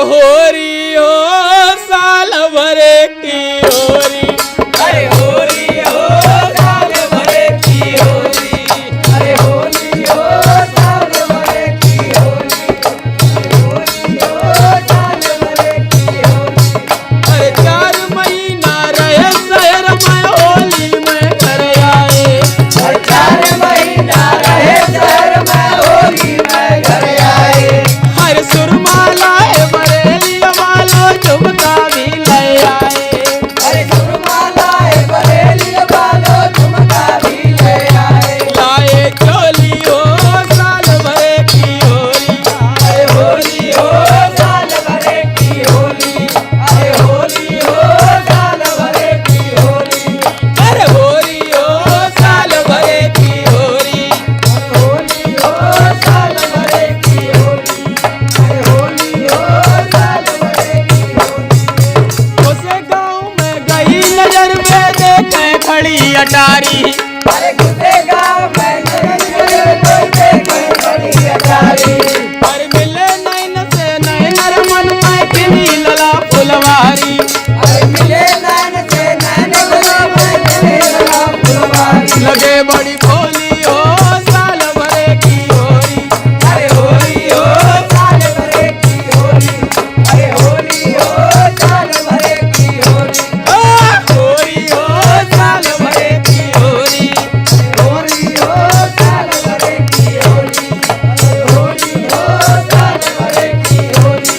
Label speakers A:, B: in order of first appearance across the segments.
A: होरी हो साल भरे की होरी,
B: अरे होली हो साल भरे की होली, अरे होली हो साल भरे की होली, होली हो साल भरे की होली।
A: अरे 4 महीना रहे शहर में होली में घर आए,
B: 4 महीना रहे शहर में होली में घर आए।
A: हर सुरमा लाए बरेली वालों झुमका भी ले आए,
B: अरे सुरमा लाए बरेली वालों झुमका भी ले आए।
A: लाए चोली हो साल भरे की होली,
B: अरे होली हो साल भरे की होली, अरे होली हो साल भरे की होली,
A: अरे होरी हो साल भरे की होली।
B: होली हो साल भरे की होली, अरे होली हो साल भरे की होली।
A: उसे गाँव में गई नजर में देखे खड़ी अटारी,
B: अरे गुस्से गाँव में कोई देखे बड़ी अटारी।
A: पर मिले नैन से नैनर मन में खिली लला फुलवारी,
B: अरे मिले नैन से नैन गुलाब में खिले लला फुलवारी।
A: लगे बड़ी भोली हो साल भरे की होली,
B: अरे होली हो साल भरे की होली, अरे होली हो साल भरे की होली,
A: होरी हो साल भरे की होली।
B: होली हो साल भरे की होली, अरे होली हो साल भरे की होली।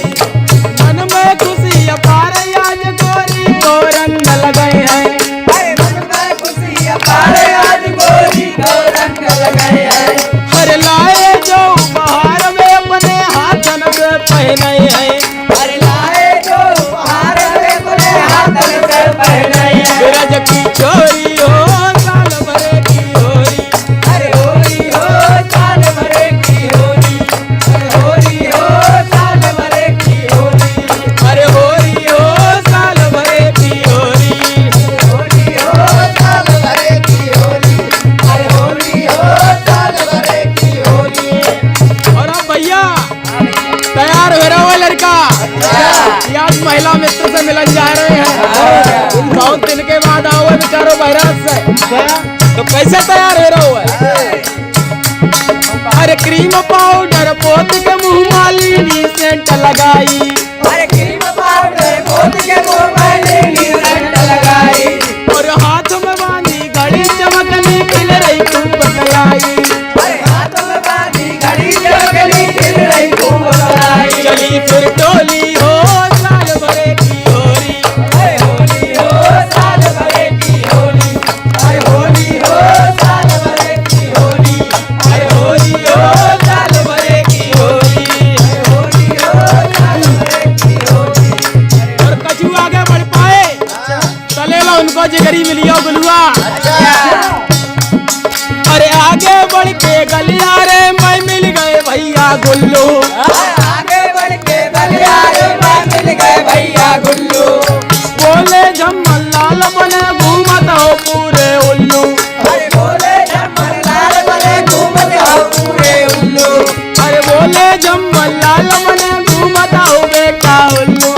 A: मन में खुशी अपार आज गोरी को रंग लगाए हैं,
B: अरे मन में खुशी अपार आज गोरी को रंग लगाए हैं।
A: हर लाए जो बाहर में अपने हाथन से पहने हैं,
B: अरे लाए जो उपहार वे अपने हाथन से पहने हैं।
A: ब्रज की चोरी हो साल भरे की होली,
B: अरे होली हो साल भरे की होली, अरे होली हो साल भरे की होली,
A: अरे होरी हो साल भरे की होली।
B: होली हो साल भरे की होली, अरे होली हो साल भरे की होली।
A: और अब भैया तैयार हो रहा हुआ लड़का, ये आज महिला मित्र से मिलन जा रहे हैं, बहुत दिन के बाद आओ है बेचारो बहरात से, तो कैसे तैयार हो रहा हुआ है? अरे क्रीम पाउडर पोत के मुँह मालिनी सेंट लगाई,
B: अरे क्रीम पाउडर पोत के मुँह में नीली सेंट लगाई।
A: और हाथ में बांधी घड़ी चमकनी खिल रही खूब कलाई,
B: अरे हाथ में बांधी घड़ी चमकनी खिल रही खूब कलाई।
A: चली फिर टोली हो साल भरे की होली,
B: अरे होली हो साल भरे की होली, अरे होली हो साल भरे की होली,
A: अरे होली हो साल भरे की होली।
B: अरे होली हो साल भरे की होली।
A: और कछु आगे बढ़ पाए चलेगा उनको जिगरी मिलियो गुलुआ, अरे आगे बढ़ के गलियारे में मिल गए भैया गुल्लू,
B: आगे बढ़ के बलियारे में मिल गए भैया गुल्लू।
A: बोले झम्मन लाल बने घूमत हो पूरे उल्लू,
B: अरे बोले झम्मर लाल बने घूमते हो पूरे उल्लू।
A: अरे बोले झम्मन लाल बने घूमत हो बेटा उल्लू,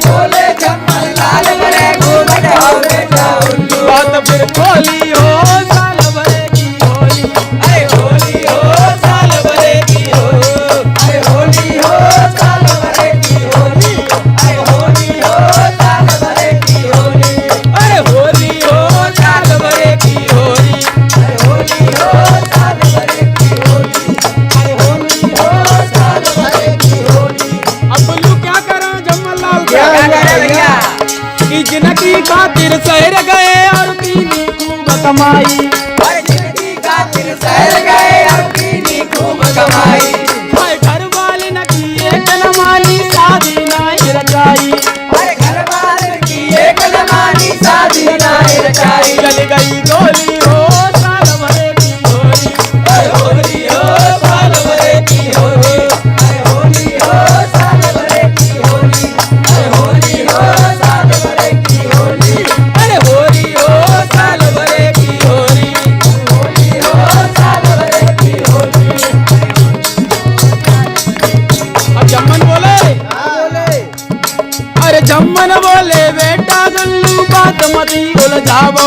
B: बोले झम्मर लाल बने घूमते हो बेटा उल्लू।
A: बात फिर खोली हो साल भरे की होली,
B: अरे होली हो साल भरे की होली, अरे होली हो साल भरे की होली, अरे होली हो साल भरे की होली,
A: अरे होली हो साल भरे की होली।
B: अरे होली हो साल भरे की होली, अरे होली हो साल भरे की होली।
A: अब बुल्लू क्या करा जमलाल
B: क्या करे भैया?
A: कि जिनकी खातिर शहर गए और पीनी खूब कमाई,
B: अरे जिंदगी खातिर शहर गए और पीनी खूब कमाई।
A: हाय घर वाले न किए न मानी शादी नहीं रचाई,
B: अरे घर वाले की एक न मानी शादी नहीं रचाई।
A: चल गई गोली हो साल भरे की होली,
B: अरे होली हो साल भरे की होली, अरे होली हो साल भरे की होली, अरे होली हो साल भरे की होली,
A: अरे होली हो साल भरे की होली।
B: होली हो साल भरे की होली।
A: जम्मन बोले बेटा गुल्लू बात मती उलझावो,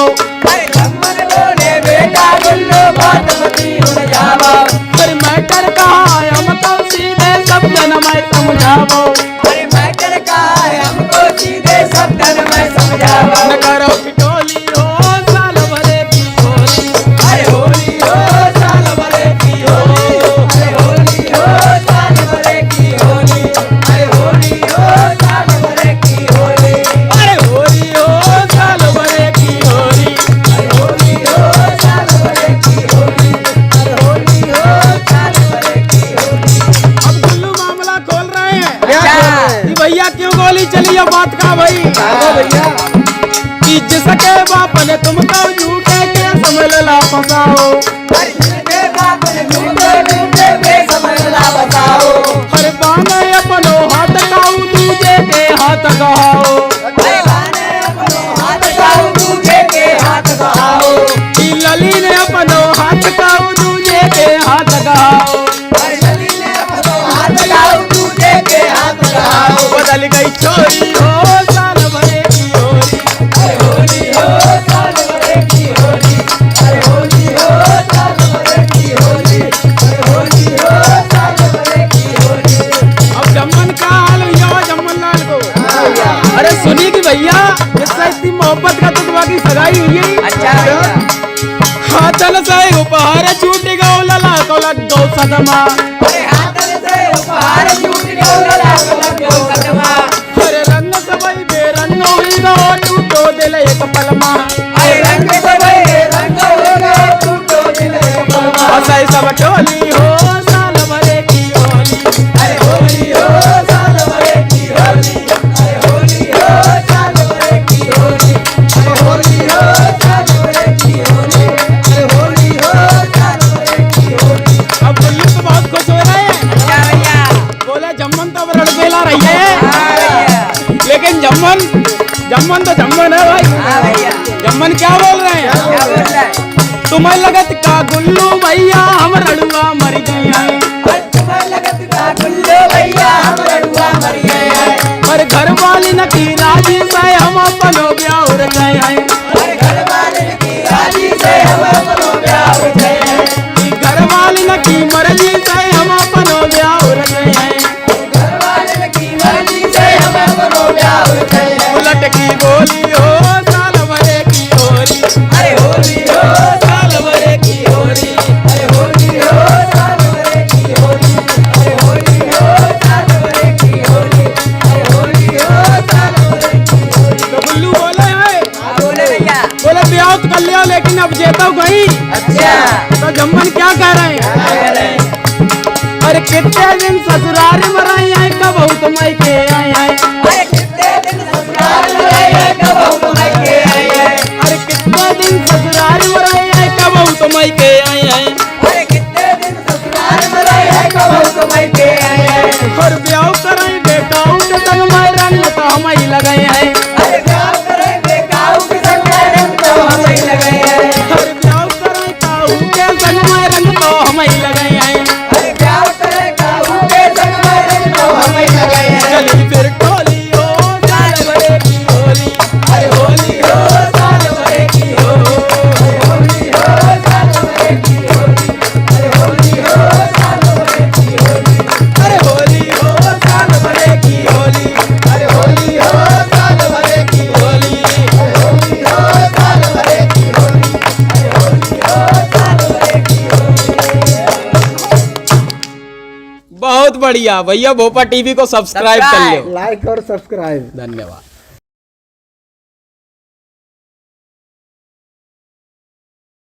B: अरे जम्मन बोले बेटा गुल्लू बात मती उलझावो,
A: फिर मैटर कहा हमको सीधे शब्दन में समझावो,
B: अरे मैटर का है हमको सीधे शब्दन में समझावो,
A: न करो ठिठोली हो साल भरे की होली,
B: अरे होली हो साल भरे की होली, अरे होली हो साल भरे की होली, अरे होली हो साल भरे की होली,
A: अरे होली हो साल भरे की होली।
B: अरे होली हो साल भरे की होली, अरे होली हो साल भरे की होली।
A: अब गुल्लू मामला खोल रहे हैं
B: अच्छा।
A: कि भैया क्यों गोली चली है बात का भाई
B: भैया
A: कि जिसके बाप ने तुमको झूठे के समझ ला फंसाओ,
B: अरे जिसके बाप ने झूठे झूठे बेसमझला बताओ,
A: हर बाने अपनो हाथ काऊ दूजे के हाथ गहाओ,
B: अरे गाने अपनो हाथ गाओ दूजे के हाथ गहाओ,
A: कि लली ने अपनो हाथ काऊ दूजे के हाथ गहाओ,
B: अरे लली ने अपनो हाथ गाओ दूजे के हाथ गहाओ,
A: बदल गई छोरी हो साल भरे की होली,
B: अरे होली हो साल भरे की होली, अरे होली हो साल भरे की होली, अरे होली हो साल भरे की होली।
A: अब जम्मन का हाल हुआ जम्मन लाल को, अरे सुनी कि भैया इससे इतनी मोहब्बत का तो बाकी सगाई हुई है।
B: अच्छा भैया।
A: हाथन से उपहार छूट गौ लला को लग गौ सदमा,
B: अरे हाथन से उपहार छूट गयो लला को लग गयो सदमा,
A: अरे रंग सबई बेरंग हुई गौ टूटो दिल एक पलमा,
B: अरे रंग सबे रंग हो गए टूटो दिल एक पलमा,
A: हंसाई सब टोली हो साल भरे की होली,
B: अरे होली हो साल भरे की होली, अरे होली हो साल भरे की होली, अरे होली हो साल भरे की होली, अरे होली हो साल भरे की होली।
A: अब गुल्लू तो बहुत खुश हो रहे हैं,
B: अच्छा भैया।
A: बोले जम्मन तो रड़बेला रही है,
B: हाँ भैया।
A: लेकिन जम्मन तो जम्मन है भाई,
B: हाँ भैया।
A: जम्मन क्या बोल रहे
B: क्या
A: हैं,
B: बोल रहा है?
A: तुम्हें लगत का गुल्लू भैया हम रड़ुआ मर गए हैं,
B: अरे तुम्हें लगत का गुल्लो भैया हम रड़ुआ मर गए हैं,
A: पर घर वाली न की राजी से हम अपनो ब्याह उड़ गए हैं,
B: अरे घर वाले की राजी से हम अपनो ब्याह उड़ गए हैं,
A: कि घर वाली न की मर्जी से हम अपनो ब्याह उड़ गए हैं,
B: घर वाले की मर्जी से हम अपनो ब्याह उड़ गए हैं।
A: उलट की गोली हो साल भरे की होली,
B: अरे होली हो साल भरे की होली, अरे होली हो साल भरे की होली, अरे होली हो साल भरे की होली, अरे होली हो साल भरे की होली।
A: तो गुल्लू बोले है,
B: हाँ बोले भैया।
A: बोले ब्याह तो कर लिया लेकिन अब जेता गई,
B: अच्छा।
A: तो जम्मन क्या कह रहे हैं,
B: क्या कह रहे हैं?
A: अरे कितने दिन ससुराल में रही है कब हो तुम के आए हैं,
B: अरे कितने दिन ससुराल में रहे हैं, कब हम मायके आए हैं,
A: अरे कितने दिन ससुराल में रही है कब हो तुम के आए हैं,
B: अरे कितने दिन ससुराल में रहे हैं, कब हम मायके आए हैं,
A: और ब्याह कराई बेटा उठ तक मैं रंग तो हम ही लगे हैं,
B: अरे ब्याह करेंगे काऊ के संग में रंग तो हम ही लगे हैं,
A: और ब्याह कराई काऊ के संग में रंग तो हम ही लगे हैं,
B: अरे ब्याह करें काऊ के संग में रंग तो हम ही लगे हैं।
A: चली फिर टोली हो साल भरे की होली,
B: अरे होली हो साल भरे की होली, अरे होली हो साल भरे की होली, अरे होली हो साल भरे की होली,
A: अरे होली हो साल भरे की होली,
B: अरे होली हो साल भरे की होली, अरे होली हो साल भरे की होली, अरे होली हो साल भरे की होली।
A: बहुत बढ़िया भैया, भोपा टीवी को सब्सक्राइब कर लो,
C: लाइक और सब्सक्राइब।
A: धन्यवाद।